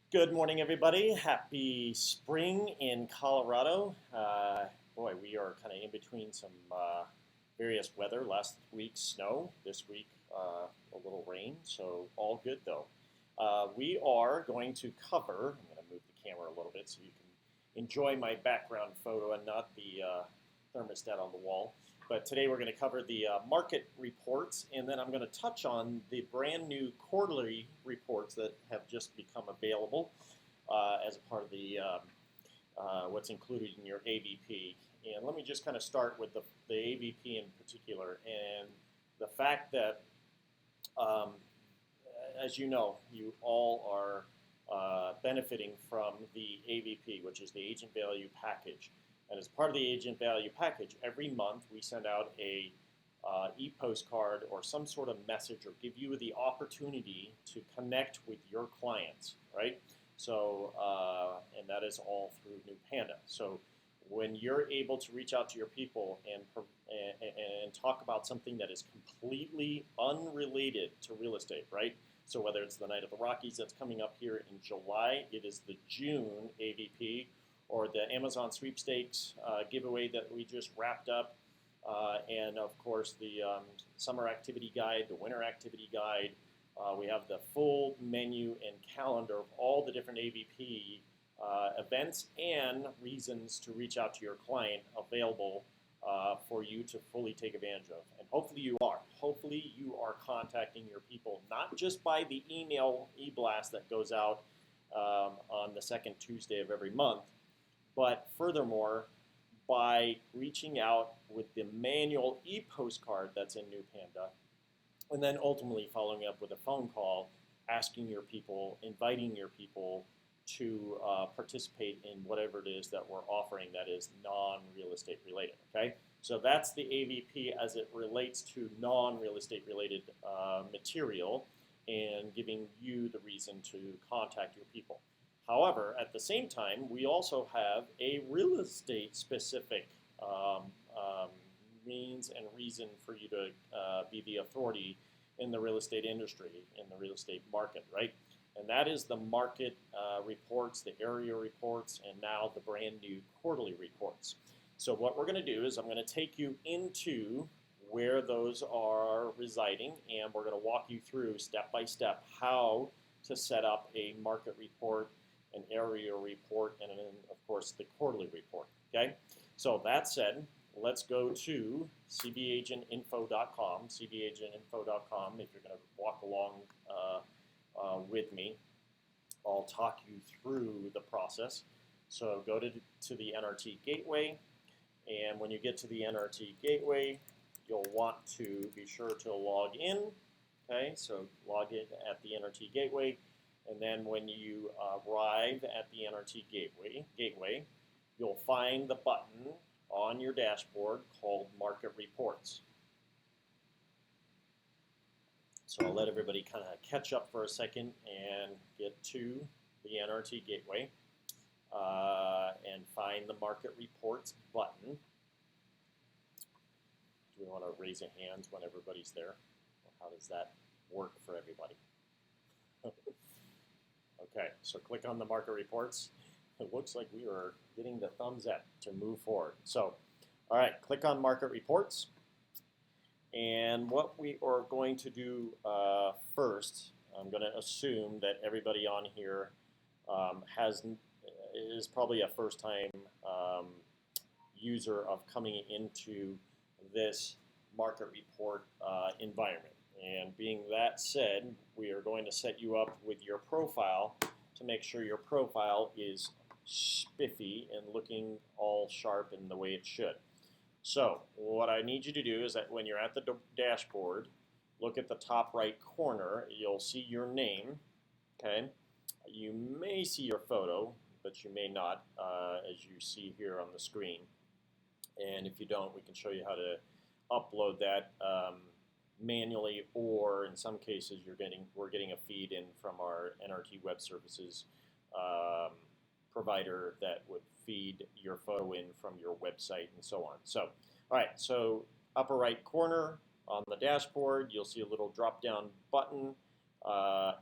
Good morning, everybody. Happy spring in Colorado. Boy, we are kind of in between some various weather. Last week, snow. This week, a little rain. So, all good, though. We are going to cover, I'm going to move the camera a little bit so you can enjoy my background photo and not the thermostat on the wall. But today we're going to cover the market reports, and then I'm going to touch on the brand new quarterly reports that have just become available as a part of the what's included in your AVP. And let me just kind of start with the AVP in particular, and the fact that, um, as you know, you all are benefiting from the AVP, which is the Agent Value Package. And as part of the Agent Value Package, every month we send out a e-postcard or some sort of message or give you the opportunity to connect with your clients, right? So, and that is all through New Panda. So when you're able to reach out to your people and talk about something that is completely unrelated to real estate, right? So whether it's the Night of the Rockies that's coming up here in July, it is the June AVP, or the Amazon sweepstakes giveaway that we just wrapped up, and of course the summer activity guide, the winter activity guide. We have the full menu and calendar of all the different AVP events and reasons to reach out to your client available for you to fully take advantage of. And hopefully you are. Hopefully you are contacting your people, not just by the email e-blast that goes out on the second Tuesday of every month, but furthermore, by reaching out with the manual e-postcard that's in New Panda, and then ultimately following up with a phone call, asking your people, inviting your people to participate in whatever it is that we're offering that is non-real estate related, okay? So that's the AVP as it relates to non-real estate related material and giving you the reason to contact your people. However, at the same time, we also have a real estate specific means and reason for you to be the authority in the real estate industry, in the real estate market, right? And that is the market reports, the area reports, and now the brand new quarterly reports. So what we're going to do is I'm going to take you into where those are residing, and we're going to walk you through step by step how to set up a market report, an area report, and then, of course, the quarterly report, okay? So that said, let's go to cbagentinfo.com, cbagentinfo.com. If you're going to walk along with me, I'll talk you through the process. So go to the NRT Gateway, and when you get to the NRT Gateway, you'll want to be sure to log in, okay? So log in at the NRT Gateway. And then when you arrive at the NRT gateway, you'll find the button on your dashboard called Market Reports. So I'll let everybody kind of catch up for a second and get to the NRT gateway and find the Market Reports button. Do we want to raise a hand when everybody's there? Or how does that work for everybody? Okay, so click on the market reports. It looks like we are getting the thumbs up to move forward. So, all right, click on market reports. And what we are going to do first, I'm going to assume that everybody on here is probably a first-time user of coming into this market report environment. And being that said, we are going to set you up with your profile to make sure your profile is spiffy and looking all sharp in the way it should. So what I need you to do is that when you're at the dashboard, look at the top right corner. You'll see your name, okay? You may see your photo, but you may not, as you see here on the screen. And if you don't, we can show you how to upload that manually, or in some cases we're getting a feed in from our NRT Web Services provider that would feed your photo in from your website and so on. So, all right, so upper right corner on the dashboard, you'll see a little drop-down button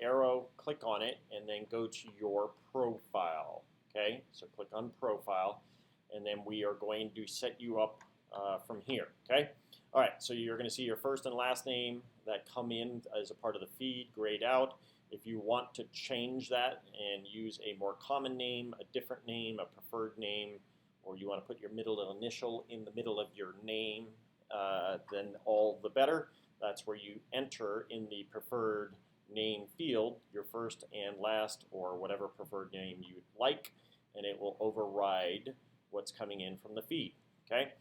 arrow, click on it, and then go to your profile. Okay, so click on profile, and then we are going to set you up from here. Okay, all right, so you're going to see your first and last name that come in as a part of the feed, grayed out. If you want to change that and use a more common name, a different name, a preferred name, or you want to put your middle initial in the middle of your name, then all the better. That's where you enter in the preferred name field your first and last, or whatever preferred name you'd like, and it will override what's coming in from the feed. Okay.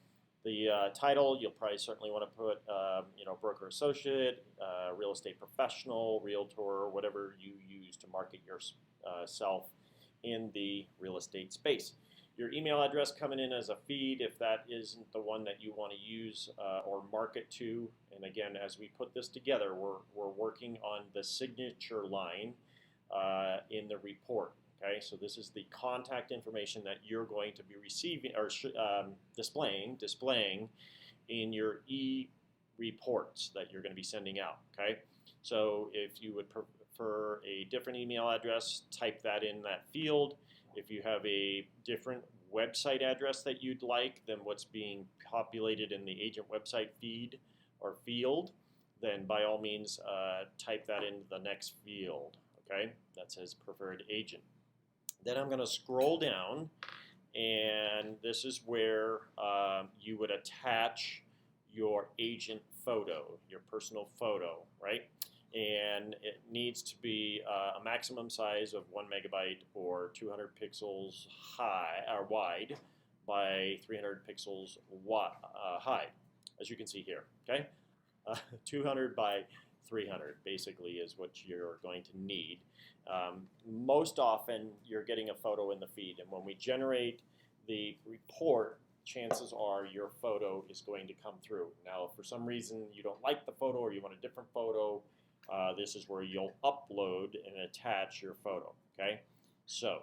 The title, you'll probably certainly want to put, broker associate, real estate professional, realtor, whatever you use to market yourself in the real estate space. Your email address coming in as a feed, if that isn't the one that you want to use or market to. And again, as we put this together, we're working on the signature line in the report. Okay, so this is the contact information that you're going to be receiving or displaying in your e-reports that you're going to be sending out. Okay, so if you would prefer a different email address, type that in that field. If you have a different website address that you'd like than what's being populated in the agent website feed or field, then by all means type that into the next field. Okay, that says preferred agent. Then I'm going to scroll down, and this is where you would attach your agent photo, your personal photo, right? And it needs to be a maximum size of 1 megabyte or 200 pixels wide by 300 pixels high, as you can see here. Okay, 200 by 300 basically is what you're going to need. Most often, you're getting a photo in the feed, and when we generate the report, chances are your photo is going to come through. Now, if for some reason you don't like the photo or you want a different photo, this is where you'll upload and attach your photo. Okay, so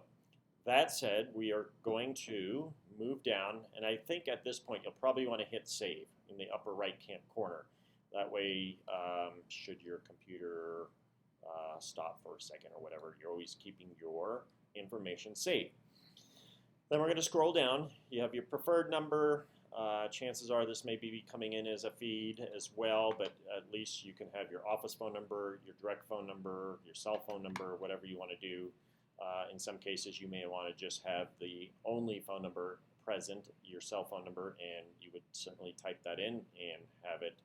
that said, we are going to move down, and I think at this point you'll probably want to hit save in the upper right hand corner. That way, should your computer stop for a second or whatever, you're always keeping your information saved. Then we're going to scroll down. You have your preferred number. Chances are this may be coming in as a feed as well, but at least you can have your office phone number, your direct phone number, your cell phone number, whatever you want to do. In some cases, you may want to just have the only phone number present, your cell phone number, and you would certainly type that in and have it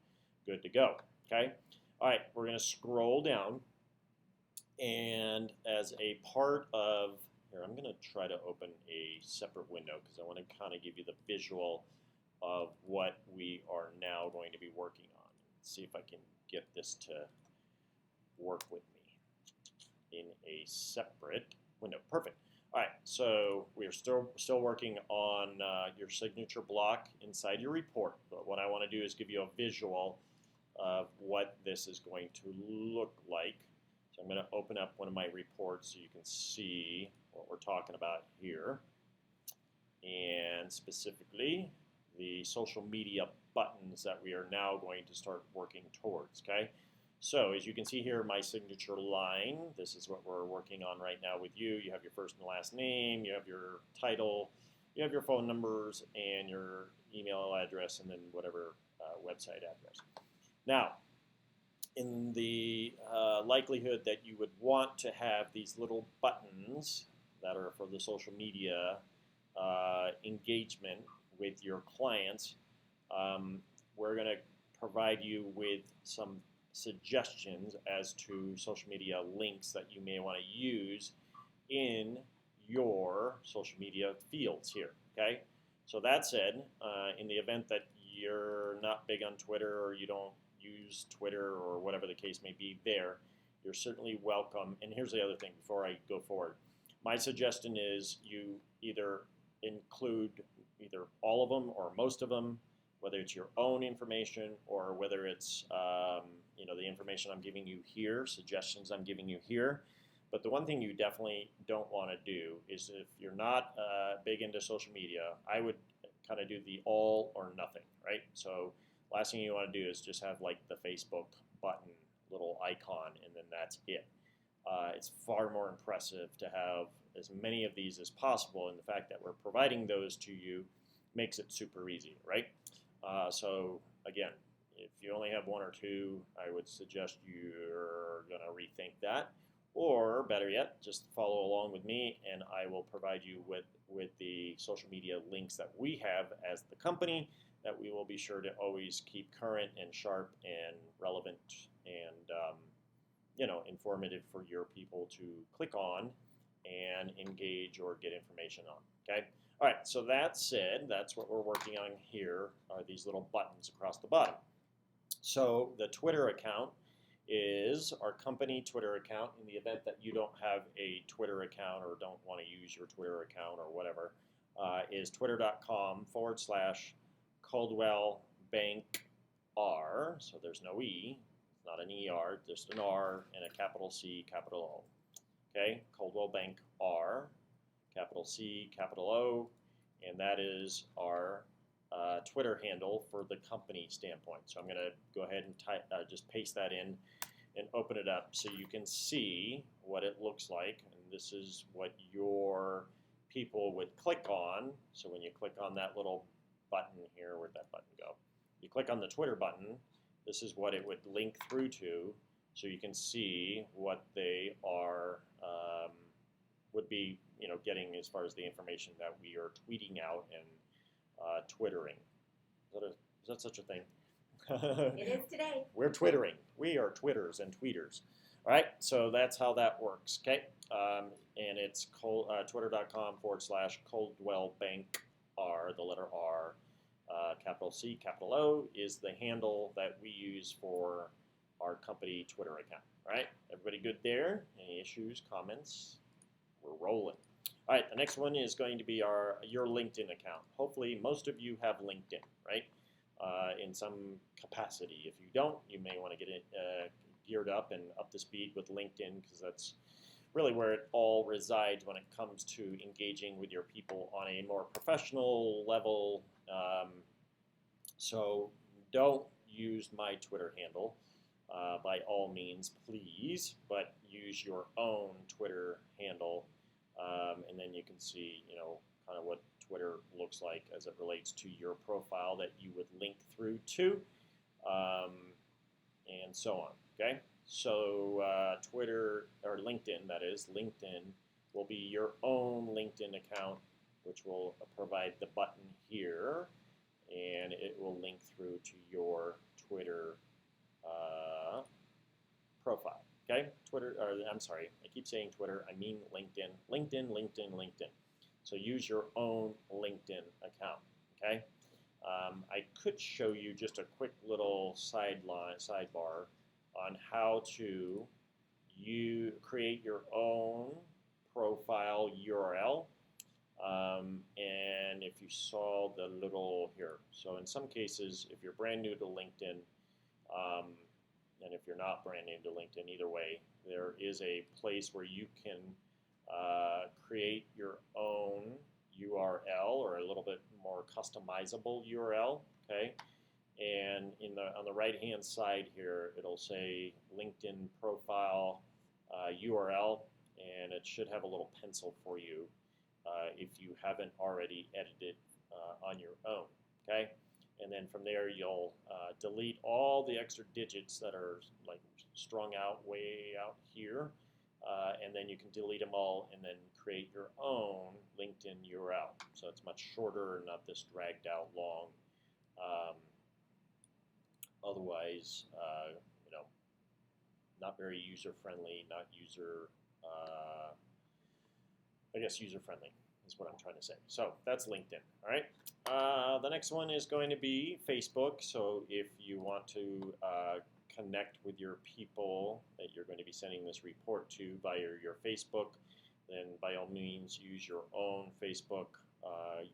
good to go. Okay? All right, we're going to scroll down, and as a part of, here, I'm going to try to open a separate window because I want to kind of give you the visual of what we are now going to be working on. Let's see if I can get this to work with me in a separate window. Perfect. All right, so we are still working on your signature block inside your report, but what I want to do is give you a visual of what this is going to look like. So I'm going to open up one of my reports so you can see what we're talking about here, and specifically the social media buttons that we are now going to start working towards. Okay, so as you can see here, my signature line, this is what we're working on right now with you. You have your first and last name, you have your title, you have your phone numbers, and your email address, and then whatever website address. Now, in the likelihood that you would want to have these little buttons that are for the social media engagement with your clients, we're going to provide you with some suggestions as to social media links that you may want to use in your social media fields here. Okay, so that said, in the event that you're not big on Twitter or you don't use Twitter or whatever the case may be there, you're certainly welcome. And here's the other thing before I go forward. My suggestion is you either include either all of them or most of them, whether it's your own information or whether it's the information I'm giving you here, suggestions I'm giving you here. But the one thing you definitely don't want to do is, if you're not big into social media, I would kind of do the all or nothing, right? So last thing you want to do is just have like the Facebook button little icon, and then that's it. It's far more impressive to have as many of these as possible, and the fact that we're providing those to you makes it super easy, right? So again, if you only have one or two, I would suggest you're going to rethink that. Or better yet, just follow along with me, and I will provide you with the social media links that we have as the company that we will be sure to always keep current and sharp and relevant and informative for your people to click on and engage or get information on. Okay. All right. So that said, that's what we're working on here. Are these little buttons across the bottom? So the Twitter account is our company Twitter account. In the event that you don't have a Twitter account or don't want to use your Twitter account or whatever, is twitter.com/Coldwell Bank R. So there's no E, not an ER, just an R and a capital C, capital O. Okay, Coldwell Bank R, capital C, capital O, and that is our Twitter handle for the company standpoint. So I'm going to go ahead and just paste that in and open it up so you can see what it looks like. And this is what your people would click on. So when you click on that little button here, where'd that button go? You click on the Twitter button, this is what it would link through to, so you can see what they are would be getting as far as the information that we are tweeting out and twittering. Is that such a thing? It is today. We're twittering. We are twitters and tweeters. All right, so that's how that works. Okay, and it's twitter.com/Coldwell Bank R, the letter R, capital C, capital O is the handle that we use for our company Twitter account. All right, everybody good there? Any issues, comments? We're rolling. All right, the next one is going to be your LinkedIn account. Hopefully, most of you have LinkedIn, right? In some capacity. If you don't, you may want to get it geared up and up to speed with LinkedIn, because that's really where it all resides when it comes to engaging with your people on a more professional level. So don't use my Twitter handle by all means, please, but use your own Twitter handle, and then you can see, kind of what Twitter looks like as it relates to your profile that you would link through to, and so on. Okay, so Twitter or LinkedIn, that is, LinkedIn will be your own LinkedIn account, which will provide the button here, and it will link through to your Twitter profile. Okay, I'm sorry, I keep saying Twitter, I mean LinkedIn. LinkedIn. So use your own LinkedIn account, okay? I could show you just a quick little sidebar on how to create your own profile URL. And if you saw the little here, so in some cases, if you're brand new to LinkedIn, and if you're not brand new to LinkedIn, either way, there is a place where you can create your own URL, or a little bit more customizable URL, okay? And on the right-hand side here, it'll say LinkedIn profile URL, and it should have a little pencil for you if you haven't already edited on your own, okay? And then from there, you'll delete all the extra digits that are like strung out way out here, and then you can delete them all and then create your own LinkedIn URL. So it's much shorter, not this dragged out long. Otherwise, not very user-friendly, not user-friendly is what I'm trying to say. So that's LinkedIn, all right? The next one is going to be Facebook. So if you want to connect with your people that you're going to be sending this report to via your Facebook, then by all means use your own Facebook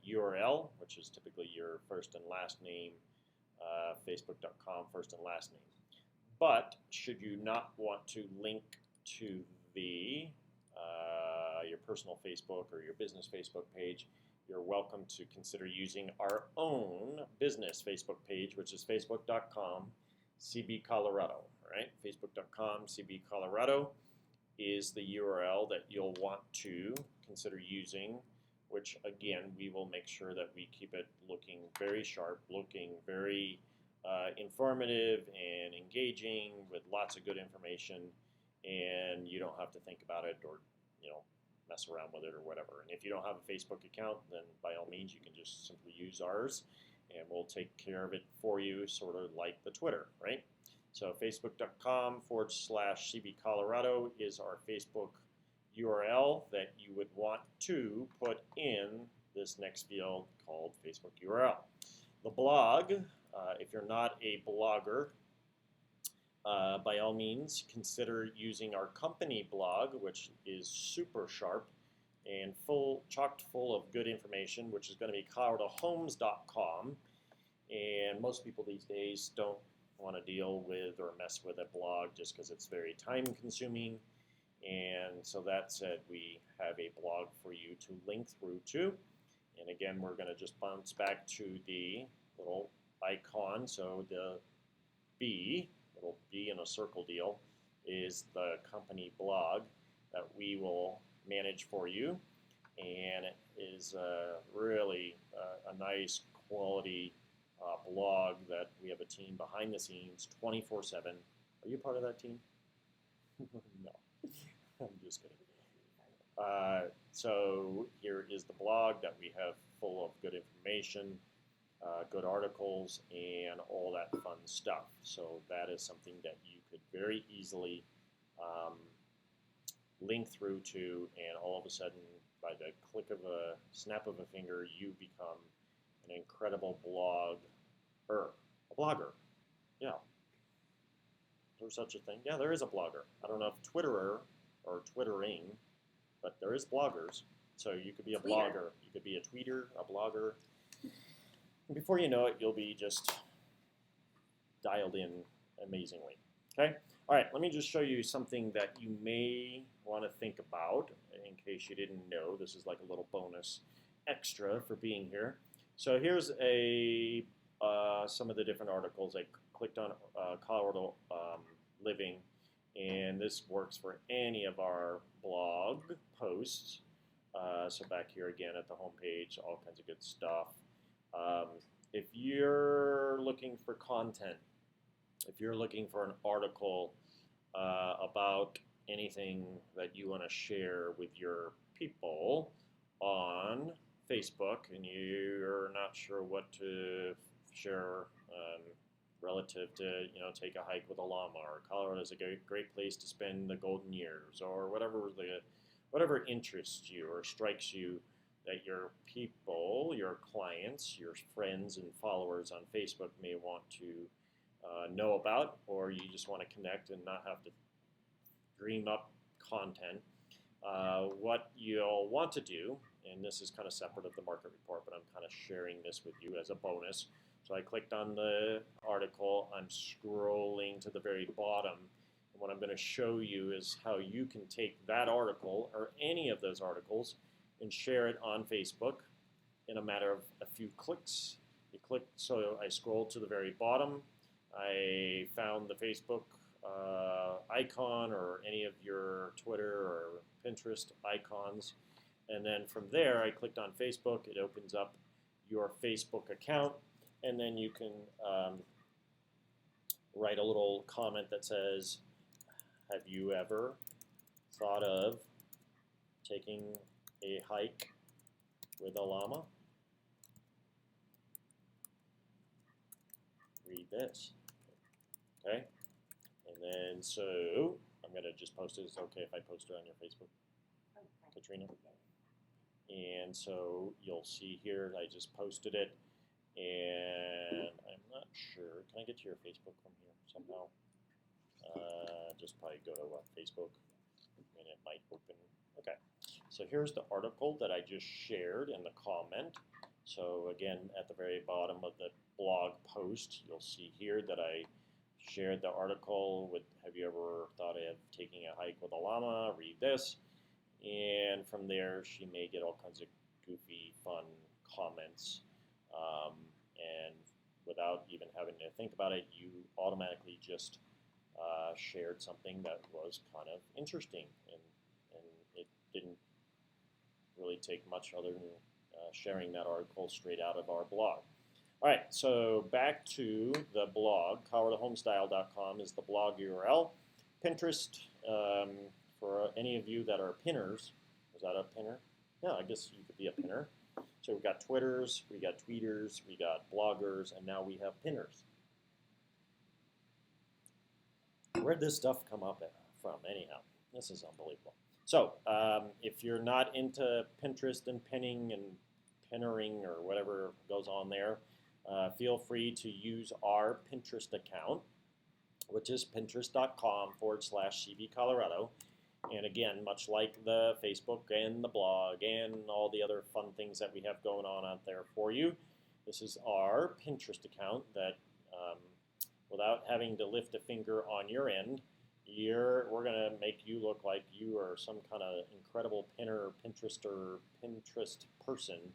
URL, which is typically your first and last name, facebook.com, first and last name. But should you not want to link to the your personal Facebook or your business Facebook page, you're welcome to consider using our own business Facebook page, which is facebook.com CB Colorado, right? Facebook.com CB Colorado is the URL that you'll want to consider using, which again, we will make sure that we keep it looking very sharp, looking very informative and engaging with lots of good information, and you don't have to think about it or, mess around with it or whatever. And if you don't have a Facebook account, then by all means, you can just simply use ours, and we'll take care of it for you, sort of like the Twitter, right? So facebook.com/CB Colorado is our Facebook URL that you would want to put in this next field called Facebook URL. The blog, if you're not a blogger, by all means, consider using our company blog, which is super sharp and chocked full of good information, which is going to be coloradohomes.com. And most people these days don't want to deal with or mess with a blog just because it's very time consuming. And so that said, we have a blog for you to link through to. And again, we're going to just bounce back to the little icon. So the little B in a circle deal, is the company blog that we will manage for you. And it is really a nice quality blog that we have a team behind the scenes 24/7. Are you part of that team? No, I'm just kidding. So here is the blog that we have full of good information, good articles, and all that fun stuff. So that is something that you could very easily link through to, and all of a sudden, by the snap of a finger, you become an incredible blogger. Yeah. Is there such a thing? Yeah, there is a blogger. I don't know if Twitterer or Twittering, but there is bloggers. So you could be a blogger. You could be a tweeter, a blogger. And before you know it, you'll be just dialed in amazingly. Okay? All right, let me just show you something that you may want to think about in case you didn't know. This is like a little bonus extra for being here. So here's some of the different articles. I clicked on Colorado Living, and this works for any of our blog posts. So back here again at the home page, all kinds of good stuff. If you're looking for content, if you're looking for an article about anything that you want to share with your people on Facebook, and you're not sure what to share relative to, take a hike with a llama, or Colorado is a great place to spend the golden years, or whatever interests you or strikes you that your people, your clients, your friends and followers on Facebook may want to know about, or you just want to connect and not have to dream up content. What you'll want to do, and this is kind of separate of the market report, but I'm kind of sharing this with you as a bonus. So I clicked on the article, I'm scrolling to the very bottom, and what I'm going to show you is how you can take that article, or any of those articles, and share it on Facebook in a matter of a few clicks. So I scrolled to the very bottom, I found the Facebook icon, or any of your Twitter or Pinterest icons, and then from there I clicked on Facebook. It opens up your Facebook account, and then you can write a little comment that says, have you ever thought of taking a hike with a llama? Read this. Okay? And then, so, I'm going to just post it. Is it okay if I post it on your Facebook, Katrina? And so, you'll see here, I just posted it. And I'm not sure. Can I get to your Facebook from here somehow? Just probably go to Facebook, and it might open. Okay. So here's the article that I just shared in the comment. So again, at the very bottom of the blog post, you'll see here that I shared the article with, have you ever thought of taking a hike with a llama? Read this. And from there, she may get all kinds of goofy, fun comments. And without even having to think about it, you automatically just shared something that was kind of interesting, and it didn't really take much other than sharing that article straight out of our blog. All right, so back to the blog. ColoradoHomestyle.com is the blog URL. Pinterest, for any of you that are pinners. Is that a pinner? Yeah, I guess you could be a pinner. So we've got Twitters, we got tweeters, we got bloggers, and now we have pinners. Where'd this stuff come up from anyhow? This is unbelievable. So if you're not into Pinterest and pinning and pinnering or whatever goes on there, feel free to use our Pinterest account, which is pinterest.com/CBColorado. And again, much like the Facebook and the blog and all the other fun things that we have going on out there for you, this is our Pinterest account that, without having to lift a finger on your end, we're going to make you look like you are some kind of incredible pinner, Pinterest person,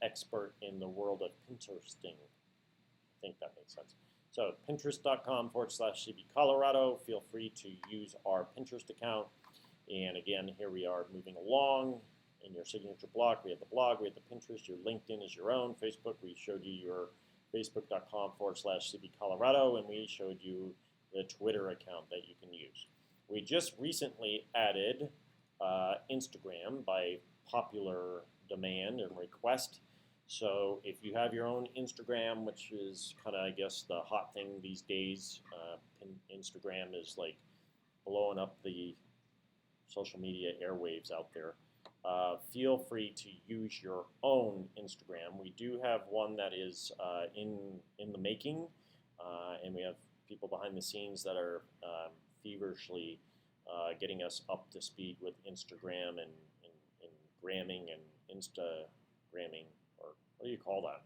expert in the world of Pinteresting. I think that makes sense. So pinterest.com/CBColorado. Feel free to use our Pinterest account. And again, here we are moving along. In your signature block, we have the blog, we have the Pinterest, your LinkedIn is your own. Facebook, we showed you your facebook.com/CBColorado, and we showed you the Twitter account that you can use. We just recently added Instagram by popular demand and request. So if you have your own Instagram, which is kind of, I guess, the hot thing these days, Instagram is like blowing up the social media airwaves out there. Feel free to use your own Instagram. We do have one that is in the making, and we have people behind the scenes that are feverishly getting us up to speed with Instagram and gramming and Instagramming, or what do you call that?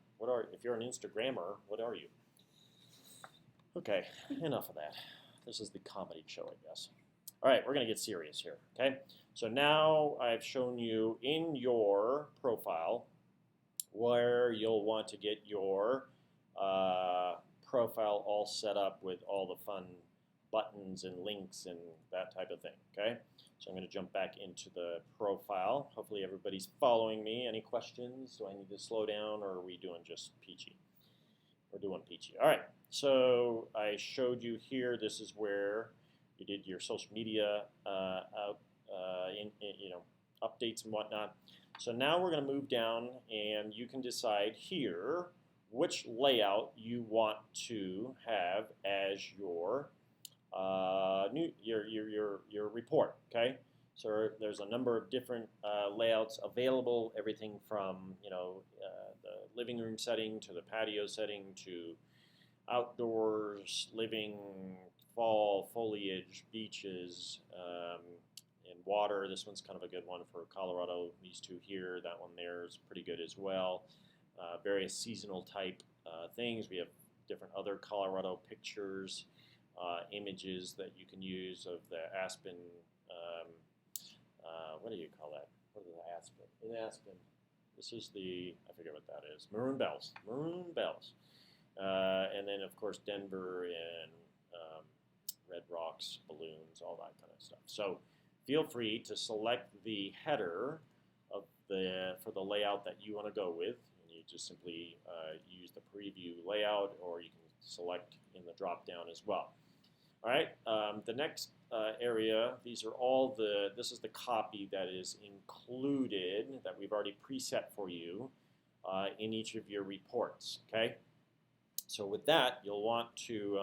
If you're an Instagrammer, what are you? Okay, enough of that. This is the comedy show, I guess. All right, we're going to get serious here, okay? So now I've shown you in your profile where you'll want to get your profile all set up with all the fun buttons and links and that type of thing, okay? So I'm going to jump back into the profile. Hopefully everybody's following me. Any questions? Do I need to slow down, or are we doing just peachy? We're doing peachy. All right, so I showed you here. This is where you did your social media updates and whatnot. So now we're going to move down, and you can decide here which layout you want to have as your your report. Okay, so there's a number of different layouts available. Everything from the living room setting to the patio setting to outdoors living, fall foliage, beaches, and water. This one's kind of a good one for Colorado. These two here, that one there is pretty good as well. Various seasonal type things. We have different other Colorado pictures, images that you can use of the aspen. What do you call that? What is the aspen? In aspen. This is I forget what that is. Maroon bells. Maroon bells. And then, of course, Denver and red rocks, balloons, all that kind of stuff. So feel free to select the header for the layout that you want to go with. And you just simply use the preview layout, or you can select in the drop down as well. All right, the next area, this is the copy that is included, that we've already preset for you in each of your reports, okay? So with that, you'll want to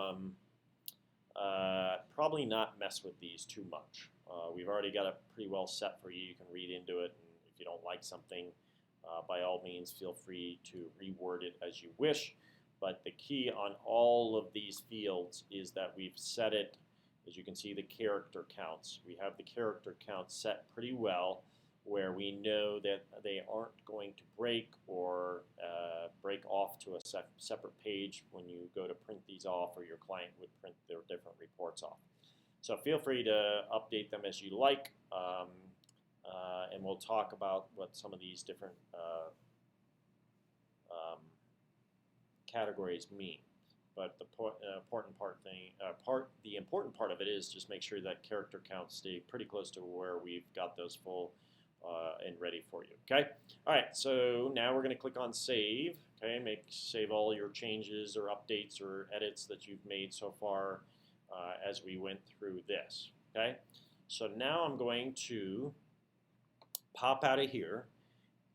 probably not mess with these too much. We've already got it pretty well set for you. You can read into it, and if you don't like something, by all means, feel free to reword it as you wish. But the key on all of these fields is that we've set it, as you can see, the character counts. We have the character counts set pretty well, where we know that they aren't going to break or break off to a separate page when you go to print these off, or your client would print their different reports off. So feel free to update them as you like, and we'll talk about what some of these different categories mean. but the important part of it is just make sure that character counts stay pretty close to where we've got those full and ready for you. Okay. All right. So now we're going to click on save. Okay. Save all your changes or updates or edits that you've made so far as we went through this. Okay. So now I'm going to pop out of here,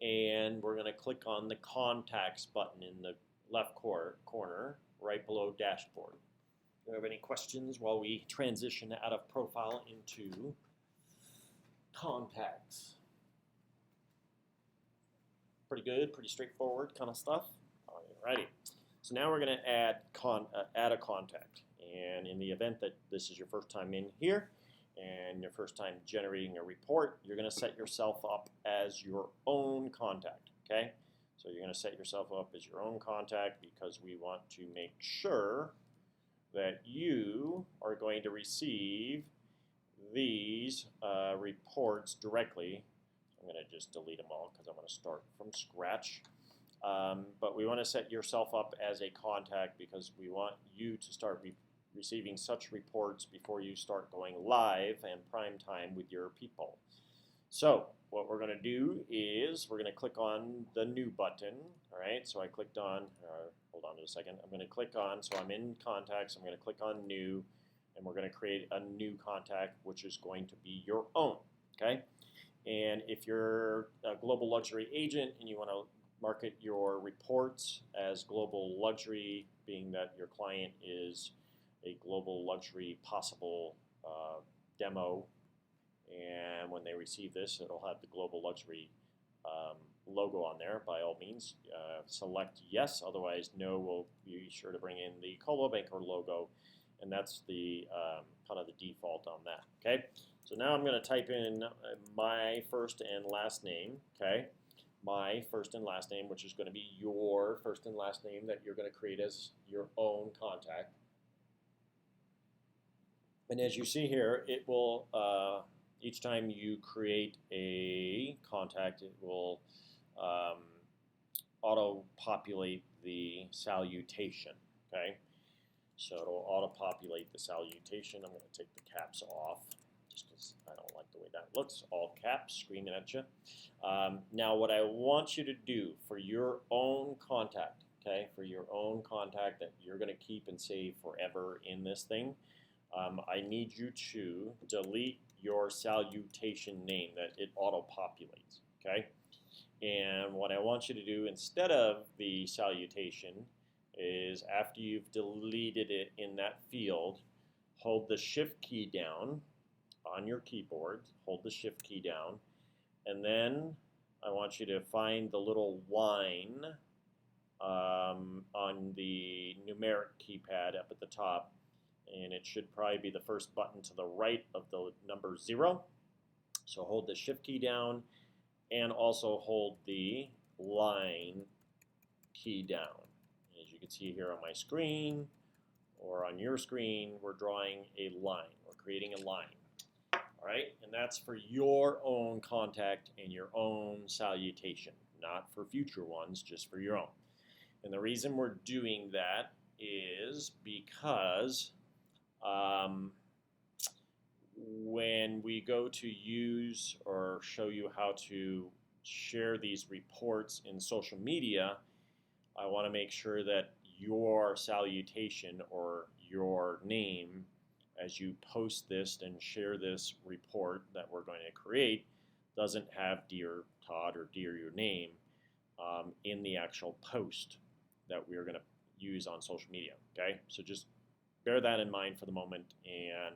and we're going to click on the contacts button in the left corner right below dashboard. Do you have any questions while we transition out of profile into contacts? Pretty good, pretty straightforward kind of stuff. Alrighty. So now we're going to add a contact. And in the event that this is your first time in here and your first time generating a report, you're going to set yourself up as your own contact. Okay? So you're going to set yourself up as your own contact because we want to make sure that you are going to receive these reports directly. I'm going to just delete them all because I'm going to start from scratch. But we want to set yourself up as a contact because we want you to start receiving such reports before you start going live and prime time with your people. So what we're going to do is we're going to click on the new button. All right, so I clicked on, hold on a second. I'm going to click on, so I'm in contacts. I'm going to click on new, and we're going to create a new contact, which is going to be your own. Okay, and if you're a global luxury agent and you want to market your reports as global luxury, being that your client is a global luxury possible demo, and when they receive this, it'll have the global luxury logo on there. By all means, select yes, otherwise no. We'll be sure to bring in the Coldwell Banker logo, and that's the kind of the default on that. Okay, so now I'm going to type in my first and last name. Okay, my first and last name, which is going to be your first and last name that you're going to create as your own contact. And as you see here, it will, each time you create a contact, it will auto-populate the salutation, okay? So it'll auto-populate the salutation. I'm going to take the caps off just because I don't like the way that looks. All caps, screaming at you. Now what I want you to do for your own contact, okay, for your own contact that you're going to keep and save forever in this thing, I need you to delete your salutation name that it auto-populates, okay? And what I want you to do instead of the salutation is after you've deleted it in that field, hold the Shift key down on your keyboard, hold the Shift key down, and then I want you to find the little line on the numeric keypad up at the top, and it should probably be the first button to the right of the number 0. So hold the Shift key down and also hold the line key down. As you can see here on my screen or on your screen, we're drawing a line. We're creating a line. All right, and that's for your own contact and your own salutation, not for future ones, just for your own. And the reason we're doing that is because when we go to use or show you how to share these reports in social media, I want to make sure that your salutation or your name as you post this and share this report that we're going to create doesn't have Dear Todd or Dear your name in the actual post that we're going to use on social media. Okay, so just bear that in mind for the moment, and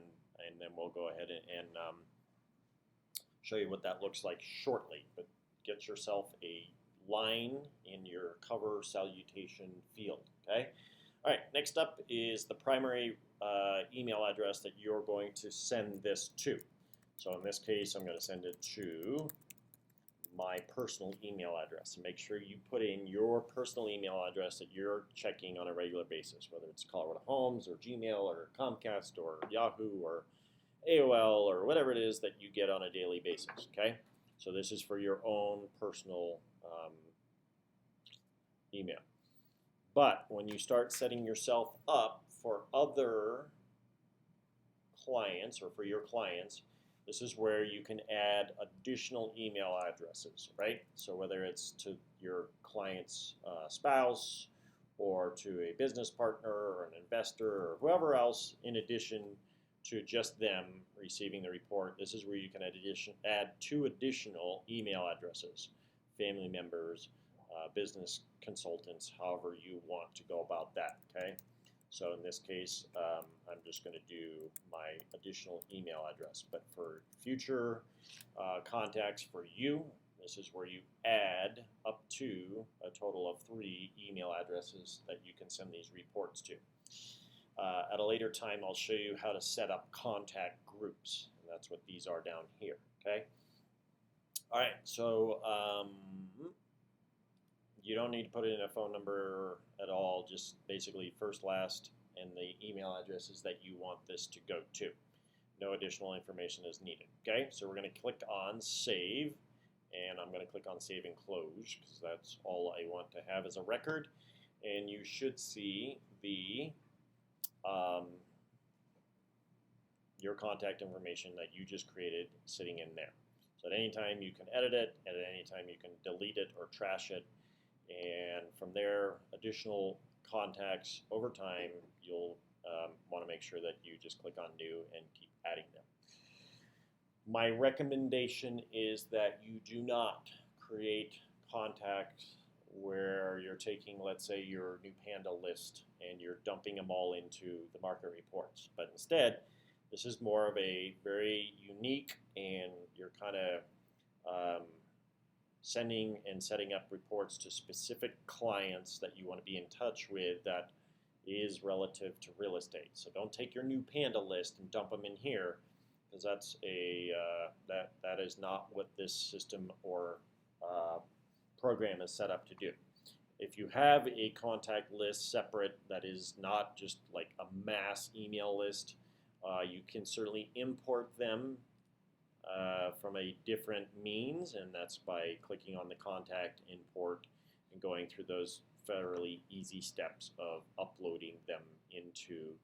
then we'll go ahead and show you what that looks like shortly. But get yourself a line in your cover salutation field. Okay. All right. Next up is the primary email address that you're going to send this to. So in this case, I'm going to send it to my personal email address. And make sure you put in your personal email address that you're checking on a regular basis, whether it's Colorado Homes or Gmail or Comcast or Yahoo or AOL or whatever it is that you get on a daily basis, okay? So this is for your own personal email. But when you start setting yourself up for other clients or for your clients, this is where you can add additional email addresses, right? So whether it's to your client's spouse or to a business partner or an investor or whoever else, in addition to just them receiving the report, this is where you can add 2 additional email addresses, family members, business consultants, however you want to go about that, okay? So in this case, I'm just going to do my additional email address. But for future contacts for you, this is where you add up to a total of 3 email addresses that you can send these reports to. At a later time, I'll show you how to set up contact groups. And that's what these are down here, okay? All right, so you don't need to put in a phone number at all, just basically first, last, and the email addresses that you want this to go to. No additional information is needed, okay? So we're going to click on Save, and I'm going to click on Save and Close, because that's all I want to have as a record. And you should see the your contact information that you just created sitting in there. So at any time you can edit it, and at any time you can delete it or trash it. And from there, additional contacts over time, you'll want to make sure that you just click on New and keep adding them. My recommendation is that you do not create contacts where you're taking, let's say, your new Panda list and you're dumping them all into the market reports. But instead, this is more of a very unique, and you're kind of sending and setting up reports to specific clients that you want to be in touch with that is relative to real estate. So don't take your new Panda list and dump them in here, because that's that is not what this system or program is set up to do. If you have a contact list separate that is not just like a mass email list, you can certainly import them from a different means, and that's by clicking on the contact import and going through those fairly easy steps of uploading them into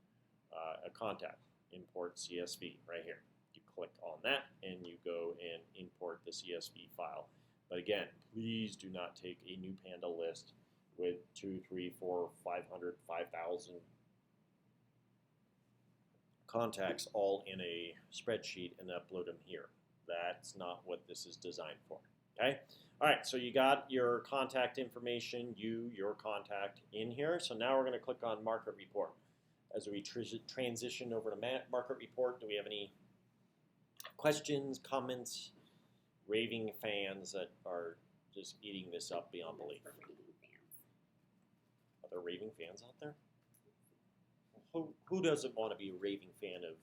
a contact. Import CSV right here. You click on that and you go and import the CSV file. But again, please do not take a new Panda list with 2, 3, 4, 500, 5,000 contacts all in a spreadsheet and upload them here. That's not what this is designed for, okay? All right, so you got your contact information, your contact in here. So now we're going to click on Market Report. As we transition over to Market Report, do we have any questions, comments, raving fans that are just eating this up beyond belief? Are there raving fans out there? Who doesn't want to be a raving fan of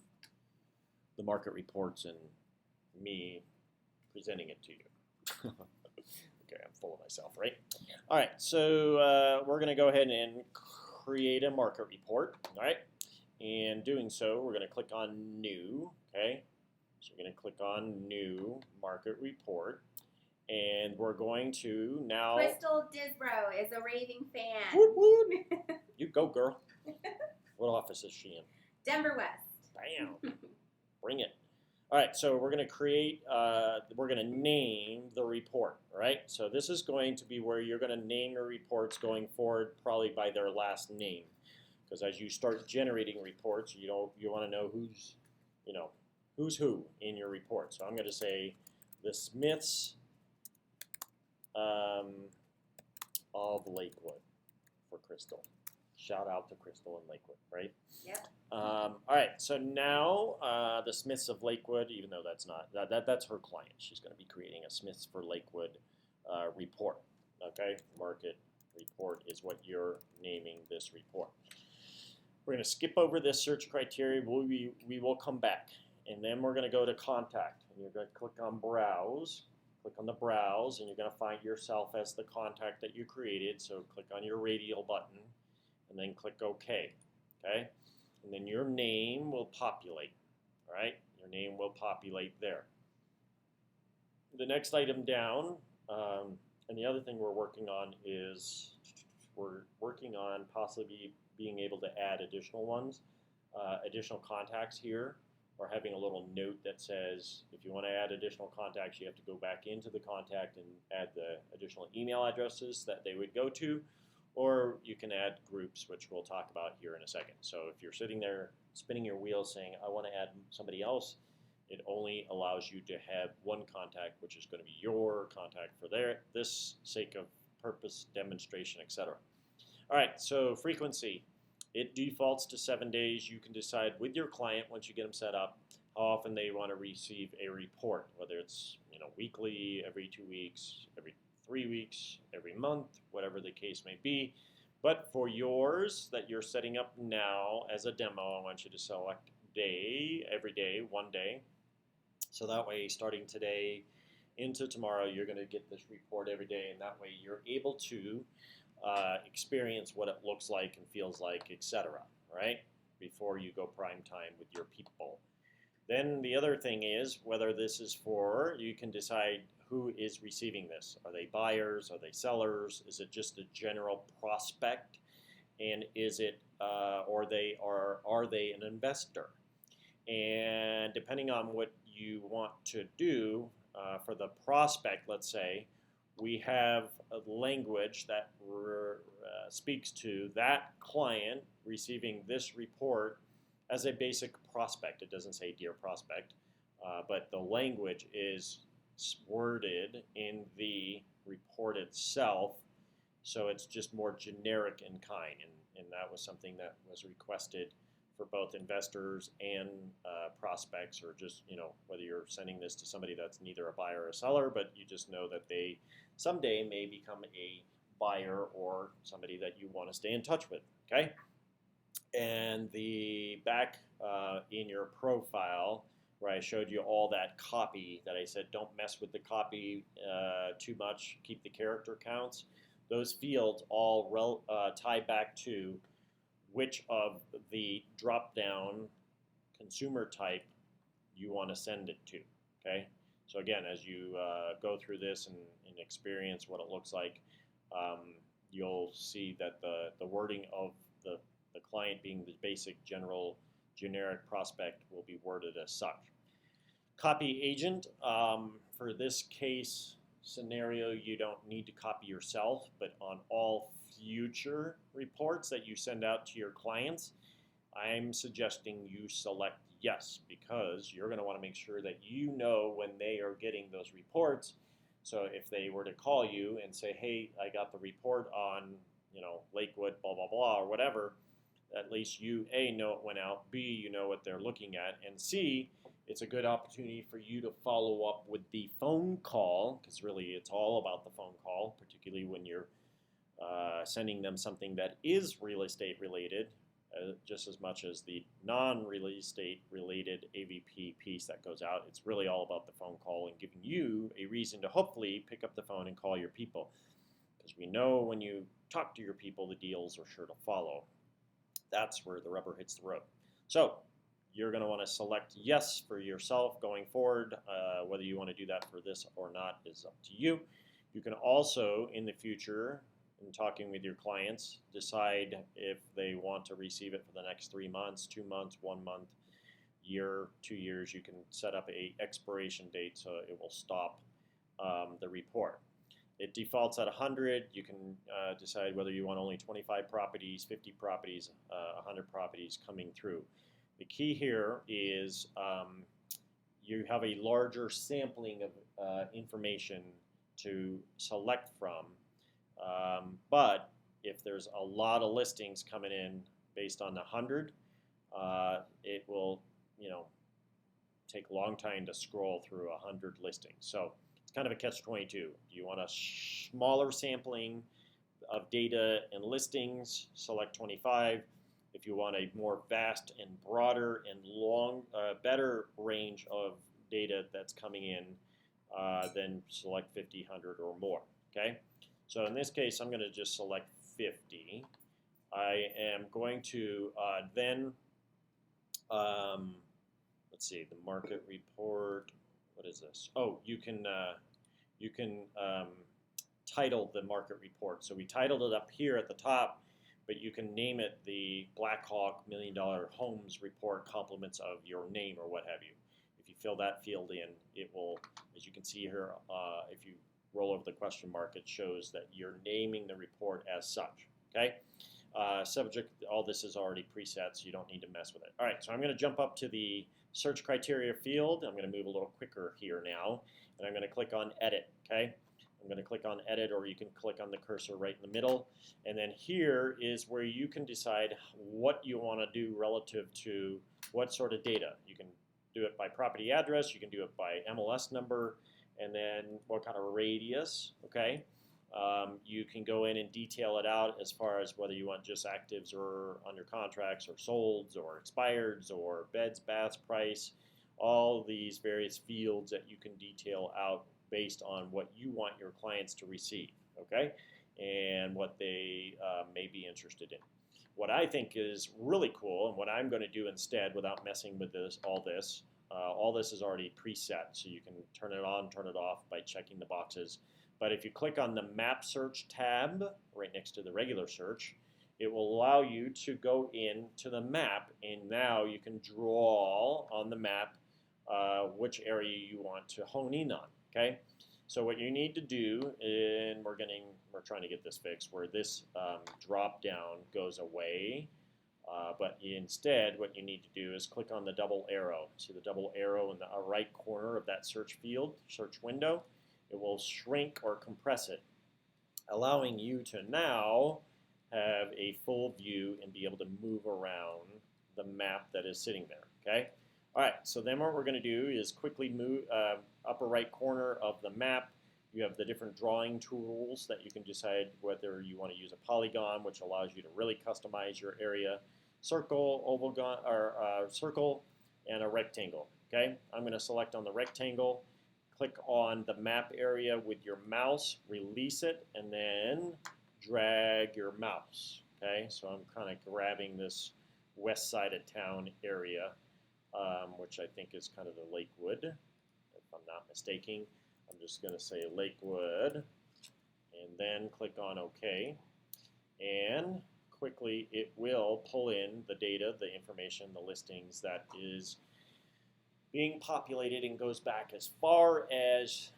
the market reports and me presenting it to you? Okay, I'm full of myself, right? All right, so we're going to go ahead and create a market report, all right? And doing so, we're going to click on New, okay? So we're going to click on New Market Report, and we're going to now... Crystal Disbrow is a raving fan. Woot woot. You go, girl. What office is she in? Denver West. Bam. Bring it. All right, so we're going to create, we're going to name the report, all right? So this is going to be where you're going to name your reports going forward, probably by their last name. Because as you start generating reports, you want to know who's who in your report. So I'm going to say the Smiths of Lakewood for Crystal. Shout out to Crystal and Lakewood, right? Yep. All right, so now the Smiths of Lakewood, even though that's not that's her client, she's going to be creating a Smiths for Lakewood report. Okay, market report is what you're naming this report. We're going to skip over this search criteria. We will come back, and then we're going to go to contact, and you're going to click on browse. Click on the browse, and you're going to find yourself as the contact that you created. So click on your radial button, and then click OK. Okay, and then your name will populate. All right, your name will populate there. The next item down, and the other thing we're working on is on possibly being able to add additional ones, additional contacts here, or having a little note that says if you want to add additional contacts, you have to go back into the contact and add the additional email addresses that they would go to, or you can add groups, which we'll talk about here in a second. So if you're sitting there spinning your wheels saying, I want to add somebody else, it only allows you to have one contact, which is going to be your contact for this sake of purpose, demonstration, etc. All right, so frequency. It defaults to 7 days. You can decide with your client once you get them set up how often they want to receive a report, whether it's weekly, every 2 weeks, every 3 weeks, every month, whatever the case may be. But for yours that you're setting up now as a demo, I want you to select day, every day, 1 day. So that way, starting today into tomorrow, you're going to get this report every day, and that way you're able to experience what it looks like and feels like, etc., right? Before you go prime time with your people. Then the other thing is whether this is you can decide who is receiving this. Are they buyers? Are they sellers? Is it just a general prospect? And is it, are they an investor? And depending on what you want to do for the prospect, let's say, we have a language that speaks to that client receiving this report as a basic prospect. It doesn't say dear prospect, but the language is worded in the report itself, so it's just more generic in kind, and that was something that was requested for both investors and prospects, or just whether you're sending this to somebody that's neither a buyer or a seller, but you just know that they someday may become a buyer or somebody that you want to stay in touch with. Okay, and the back in your profile where I showed you all that copy that I said don't mess with the copy too much, keep the character counts. Those fields all tie back to which of the drop-down consumer type you want to send it to, okay? So again, as you go through this and experience what it looks like, you'll see that the wording of the client being the basic generic prospect will be worded as such. Copy agent, for this case scenario, you don't need to copy yourself, but on all future reports that you send out to your clients, I'm suggesting you select yes, because you're going to want to make sure that you know when they are getting those reports. So if they were to call you and say, hey, I got the report on, Lakewood, blah, blah, blah, or whatever, at least you, A, know it went out, B, you know what they're looking at, and C, it's a good opportunity for you to follow up with the phone call, because really it's all about the phone call, particularly when you're sending them something that is real estate related, just as much as the non-real estate related AVP piece that goes out. It's really all about the phone call and giving you a reason to hopefully pick up the phone and call your people, because we know when you talk to your people, the deals are sure to follow. That's where the rubber hits the road. So you're going to want to select yes for yourself going forward. Whether you want to do that for this or not is up to you. You can also, in the future, in talking with your clients, decide if they want to receive it for the next 3 months, 2 months, 1 month, year, 2 years. You can set up a expiration date so it will stop the report. It defaults at 100. You can decide whether you want only 25 properties, 50 properties, 100 properties coming through. The key here is you have a larger sampling of information to select from. But if there's a lot of listings coming in based on the 100, it will, take a long time to scroll through 100 listings. So it's kind of a catch-22. Do you want a smaller sampling of data and listings? Select 25. If you want a more vast and broader and better range of data that's coming in, then select 50, 100, or more. Okay. So in this case, I'm going to just select 50. I am going to then, let's see, the market report. What is this? Oh, you can title the market report. So we titled it up here at the top, but you can name it the Black Hawk $1 Million Homes Report compliments of your name or what have you. If you fill that field in, it will, as you can see here, if you roll over the question mark, it shows that you're naming the report as such. Okay. Subject, all this is already preset, so you don't need to mess with it. All right, so I'm going to jump up to the search criteria field. I'm going to move a little quicker here now, and I'm going to click on edit. Okay. I'm going to click on edit, or you can click on the cursor right in the middle. And then here is where you can decide what you want to do relative to what sort of data. You can do it by property address, you can do it by MLS number, and then what kind of radius, okay? You can go in and detail it out as far as whether you want just actives or under contracts or solds or expireds or beds, baths, price, all these various fields that you can detail out based on what you want your clients to receive, okay, and what they may be interested in. What I think is really cool, and what I'm going to do instead without messing with all this is already preset, so you can turn it on, turn it off by checking the boxes. But if you click on the Map Search tab right next to the regular search, it will allow you to go into the map, and now you can draw on the map which area you want to hone in on. Okay, so what you need to do, and we're trying to get this fixed, where this drop down goes away, but instead what you need to do is click on the double arrow. See the double arrow in the right corner of that search field, search window? It will shrink or compress it, allowing you to now have a full view and be able to move around the map that is sitting there, okay? All right, so then what we're going to do is quickly move upper right corner of the map. You have the different drawing tools that you can decide whether you want to use a polygon, which allows you to really customize your area, circle, oval, or circle, and a rectangle, okay? I'm going to select on the rectangle. Click on the map area with your mouse, release it, and then drag your mouse. Okay, so I'm kind of grabbing this west side of town area, which I think is kind of the Lakewood, if I'm not mistaken. I'm just going to say Lakewood, and then click on OK. And quickly it will pull in the data, the information, the listings that is being populated and goes back as far as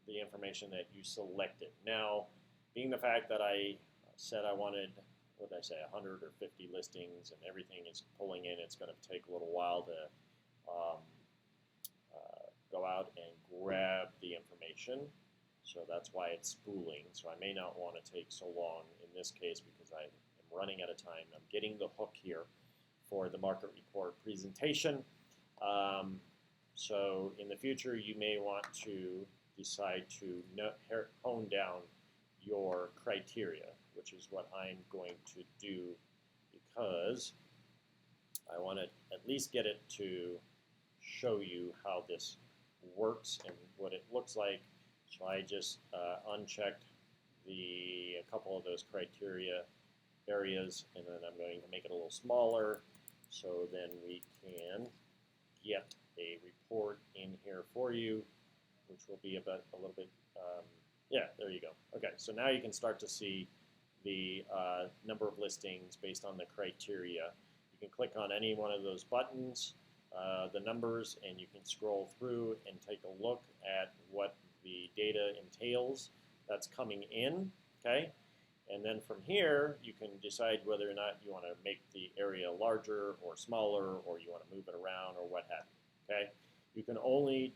the information that you selected. Now, being the fact that I said I wanted, what did I say, 100 or 50 listings and everything is pulling in, it's going to take a little while to go out and grab the information. So that's why it's spooling. So I may not want to take so long in this case because I am running out of time. I'm getting the hook here for the market report presentation. So in the future, you may want to decide to hone down your criteria, which is what I'm going to do because I want to at least get it to show you how this works and what it looks like. So I just unchecked a couple of those criteria areas, and then I'm going to make it a little smaller so then we can get a report in here for you, which will be about a little bit, yeah, there you go. Okay, so now you can start to see the number of listings based on the criteria. You can click on any one of those buttons, the numbers, and you can scroll through and take a look at what the data entails that's coming in, okay? And then from here, you can decide whether or not you want to make the area larger or smaller, or you want to move it around or what have you, okay? You can only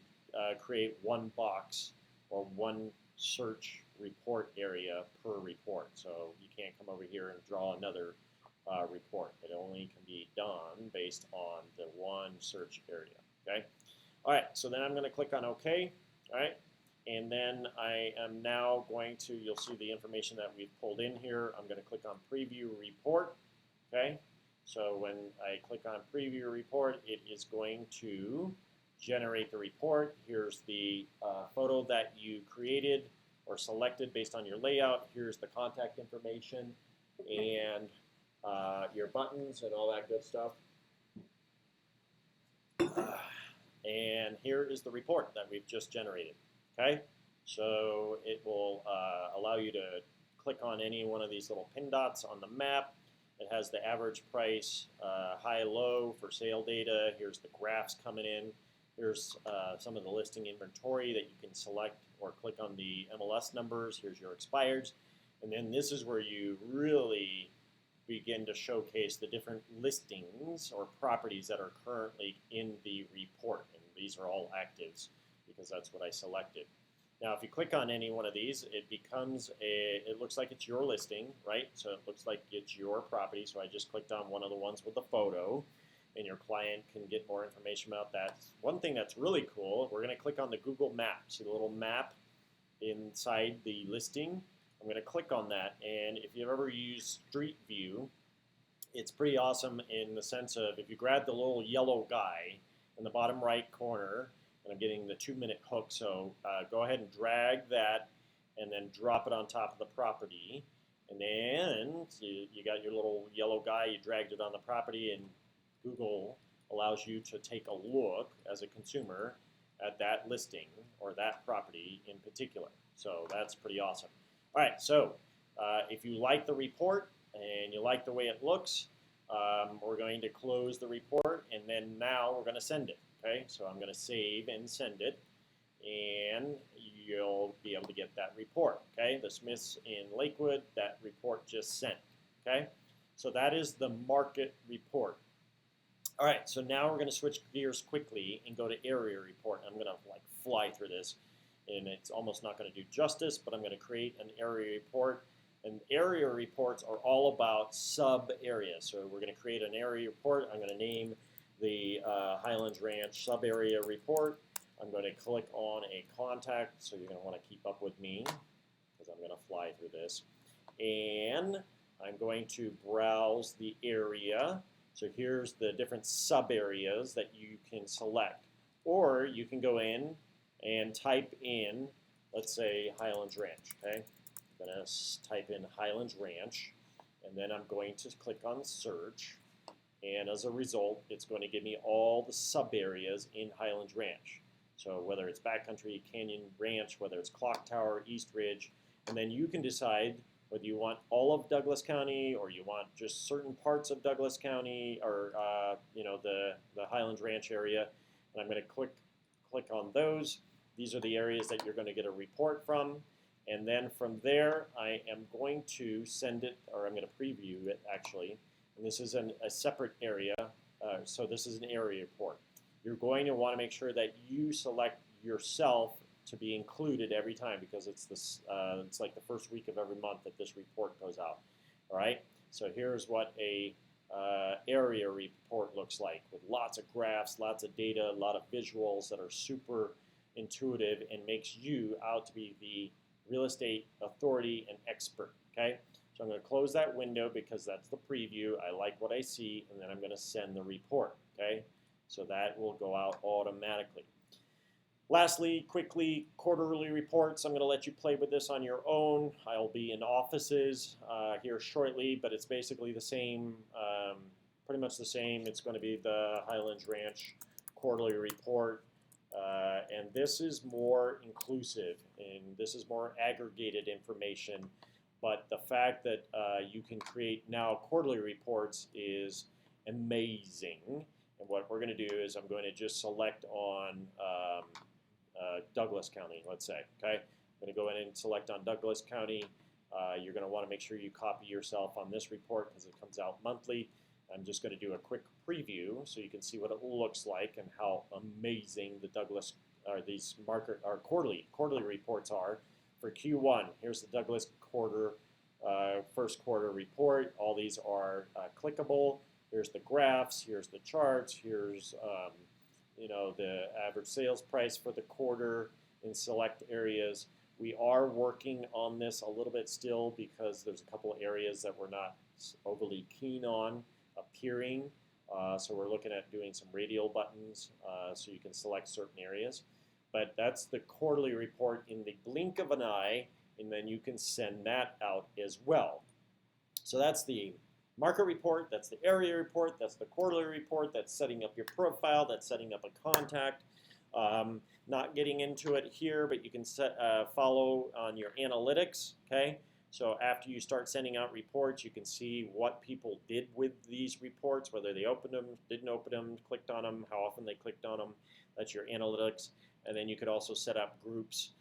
create one box or one search report area per report. So you can't come over here and draw another report. It only can be done based on the one search area, okay? All right, so then I'm going to click on OK, all right? And then I am now going to, you'll see the information that we've pulled in here. I'm going to click on Preview Report, okay? So when I click on Preview Report, it is going to generate the report. Here's the photo that you created or selected based on your layout. Here's the contact information and your buttons and all that good stuff. And here is the report that we've just generated. Okay, so it will allow you to click on any one of these little pin dots on the map, it has the average price, high, low for sale data. Here's the graphs coming in. Here's some of the listing inventory that you can select or click on the MLS numbers. Here's your expireds. And then this is where you really begin to showcase the different listings or properties that are currently in the report. And these are all actives because that's what I selected. Now, if you click on any one of these, it looks like it's your listing, right? So it looks like it's your property. So I just clicked on one of the ones with the photo, and your client can get more information about that. One thing that's really cool, we're going to click on the Google map. See the little map inside the listing? I'm going to click on that, and if you've ever used Street View, it's pretty awesome in the sense of if you grab the little yellow guy in the bottom right corner, and I'm getting the 2-minute hook, so go ahead and drag that and then drop it on top of the property. And then you got your little yellow guy, you dragged it on the property, and Google allows you to take a look as a consumer at that listing or that property in particular. So that's pretty awesome. All right, so if you like the report and you like the way it looks, we're going to close the report, and then now we're going to send it. Okay, so I'm going to save and send it, and you'll be able to get that report. Okay, the Smiths in Lakewood, that report just sent. Okay, so that is the market report. All right, so now we're going to switch gears quickly and go to area report. I'm going to fly through this, and it's almost not going to do justice, but I'm going to create an area report. And area reports are all about sub-areas. So we're going to create an area report. I'm going to name the Highlands Ranch sub-area report. I'm going to click on a contact, so you're going to want to keep up with me because I'm going to fly through this. And I'm going to browse the area. So here's the different sub-areas that you can select. Or you can go in and type in, let's say, Highlands Ranch. Okay, I'm going to type in Highlands Ranch, and then I'm going to click on search. And as a result, it's going to give me all the sub-areas in Highlands Ranch. So whether it's Backcountry, Canyon Ranch, whether it's Clock Tower, East Ridge, and then you can decide whether you want all of Douglas County or you want just certain parts of Douglas County or the Highlands Ranch area. And I'm going to click on those. These are the areas that you're going to get a report from. And then from there, I am going to send it, or I'm going to preview it actually. And this is a separate area, so this is an area report. You're going to want to make sure that you select yourself to be included every time because it's like the first week of every month that this report goes out. All right, so here's what a area report looks like with lots of graphs, lots of data, a lot of visuals that are super intuitive and makes you out to be the real estate authority and expert. Okay. So I'm going to close that window because that's the preview. I like what I see, and then I'm going to send the report, okay? So that will go out automatically. Lastly, quickly, quarterly reports. I'm going to let you play with this on your own. I'll be in offices here shortly, but it's basically the same, pretty much the same. It's going to be the Highlands Ranch quarterly report. And this is more inclusive, and this is more aggregated information. But the fact that you can create now quarterly reports is amazing. And what we're going to do is I'm going to just select on Douglas County, let's say. Okay, I'm going to go in and select on Douglas County. You're going to want to make sure you copy yourself on this report because it comes out monthly. I'm just going to do a quick preview so you can see what it looks like and how amazing the Douglas these quarterly reports are. For Q1, here's the Douglas first quarter report. All these are clickable. Here's the graphs. Here's the charts. Here's the average sales price for the quarter in select areas. We are working on this a little bit still because there's a couple of areas that we're not overly keen on appearing. So we're looking at doing some radial buttons so you can select certain areas. But that's the quarterly report in the blink of an eye, and then you can send that out as well. So that's the market report, that's the area report, that's the quarterly report, that's setting up your profile, that's setting up a contact. Not getting into it here, but you can follow on your analytics, okay? So after you start sending out reports, you can see what people did with these reports, whether they opened them, didn't open them, clicked on them, how often they clicked on them. That's your analytics. And then you could also set up groups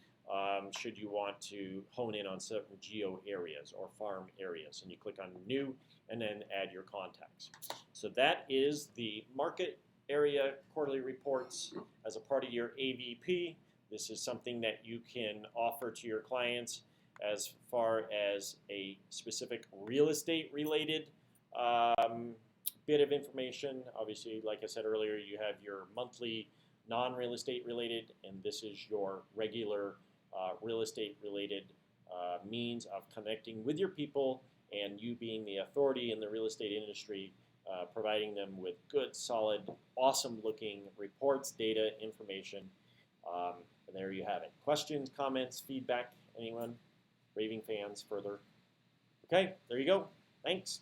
should you want to hone in on certain geo areas or farm areas. And you click on New and then add your contacts. So that is the market area quarterly reports as a part of your AVP. This is something that you can offer to your clients as far as a specific real estate related bit of information. Obviously, like I said earlier, you have your monthly non-real estate related, and this is your regular real estate related means of connecting with your people and you being the authority in the real estate industry, providing them with good, solid, awesome looking reports, data, information. And there you have it. Questions, comments, feedback, anyone? Raving fans further? Okay, there you go. Thanks.